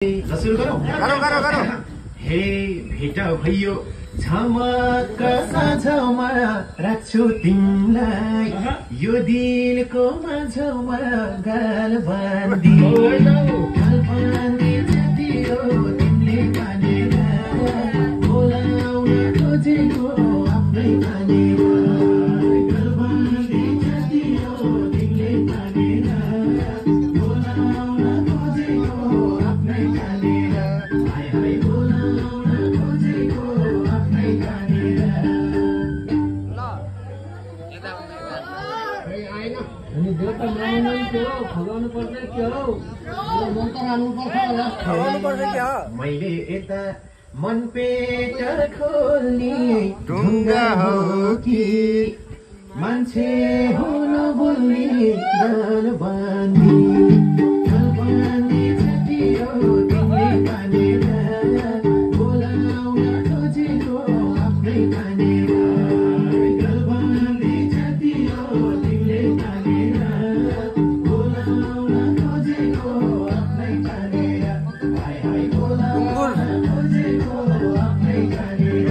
सुरु गरौँ गरौँ हे भेट भयो झमक्क साँझमा राख्छु तिमीलाई यो दिलको माझमा गाल बाँधी जति हो तिमीले मानेर बोलाउन खोजेको आफ्नै मानेर गाल बाँधी जति हो तिमीले मानेर बोलाउन खोजेको आफ्नै मानेर हाय हाय बोलाउन खोजेको आफ्नै मानेर अनि देउता मान्नु के हो फगाउनु पर्छ के हो मन्त्र हाल्नु पर्छ होला खवाउनु पर्छ के हो मैले यता मन पेट खोल्ने ढुङ्गा हो कि मान्छे हुन बोल्ने गाल बाँधी जति हो तिमीले मानेर बोलाउन खोजेको आफ्नै मानेर गाल बाँधी जति हो तिमीले मानेर बोलाउन खोजेको आफ्नै मानेर हाय हाय बोलाउन खोजेको आफ्नै मानेर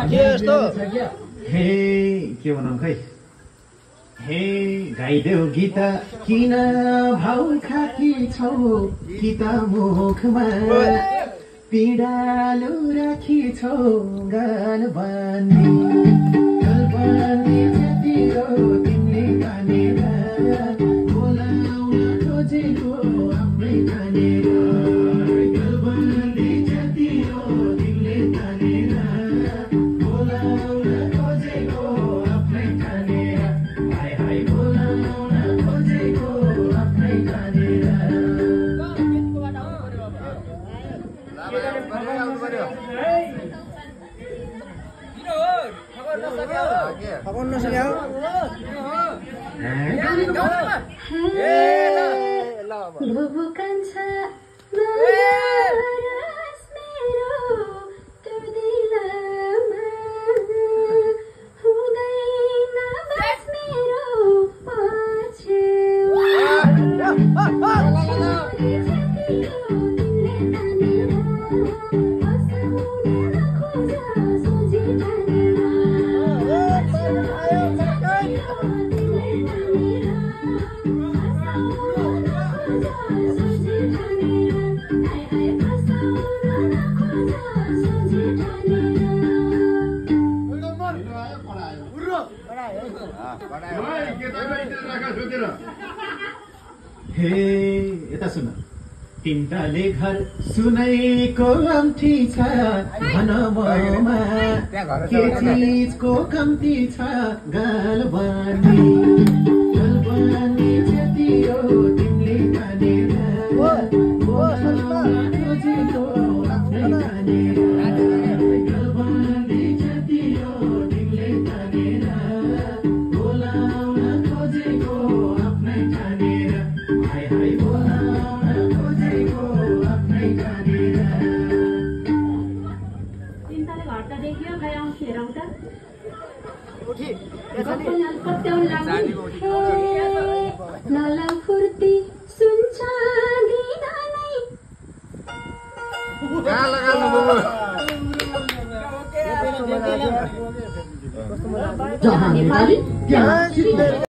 के यस्तो हे के भनौँ खै हे गाइदेऊ गीत किन भाउ खाकी छौ कि त मुखमा पिडालु राखी छौ गाल बाँधी जति हो तिमीले मानेर बोलाउन खोजेको आफ्नै मानेर गाल बाँधी जति हो तिमीले मानेर बोलाउन खोजेको आफ्नै मानेर हाय हाय बोलाउन खोजेको आफ्नै मानेर खवाउन नसक्यो हे यता सुन तिनताले घर सुनैको कम्ती छ भन ममा के चिजको कम्ती छ गाल बाँधी जति हो तिमीले मानेर बोलाउन खोजेको आफ्नै मानेर गाल बाँधी जति हो तिमीले मानेर बोलाउन खोजेको आफ्नै मानेर हाय हाय बोलाउन खोजेको आफ्नै मानेर तिनताले घर त देखियो खै आउँछ हेरौँ त उठी लाला फुर्ती सुन्छ दिनालाई कहाँ लगाल्नु बुबु जहाँ नेपाली त्यहाँ